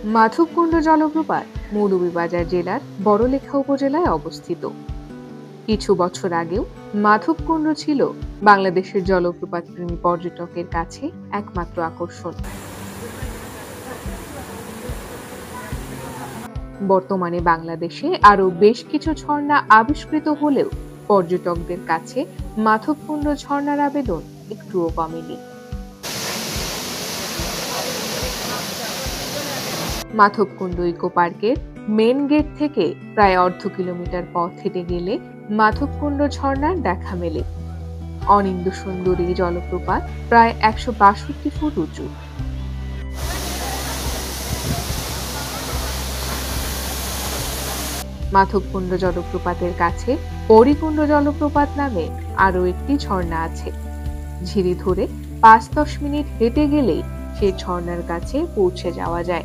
মাধবকুণ্ড জলপ্রপাত মৌলভীবাজার জেলার বড়লেখা উপজেলায় অবস্থিত। কিছু বছর আগেও মাধবকুণ্ড ছিল বাংলাদেশের জলপ্রপাত প্রেমী পর্যটকের কাছে একমাত্র আকর্ষণ। বর্তমানে বাংলাদেশে আরো বেশ কিছু ঝর্ণা আবিষ্কৃত হলেও পর্যটকদের কাছে মাধবকুণ্ড ঝর্ণার আবেদন একটুও কমেনি। মাধবকুণ্ড ইকো পার্কের মেন গেট থেকে প্রায় অর্ধ কিলোমিটার পথ হেঁটে গেলে মাধবকুণ্ড ঝর্ণার দেখা মেলে। অনিন্দ্য সুন্দরী জলপ্রপাত প্রায় ১৬২ ফুট উঁচু। মাধবকুণ্ড জলপ্রপাতের কাছে পরিকুণ্ড জলপ্রপাত নামে আরো একটি ঝর্ণা আছে। ঝিরি ধরে ৫-১০ মিনিট হেঁটে গেলেই সেই ঝর্ণার কাছে পৌঁছে যাওয়া যায়।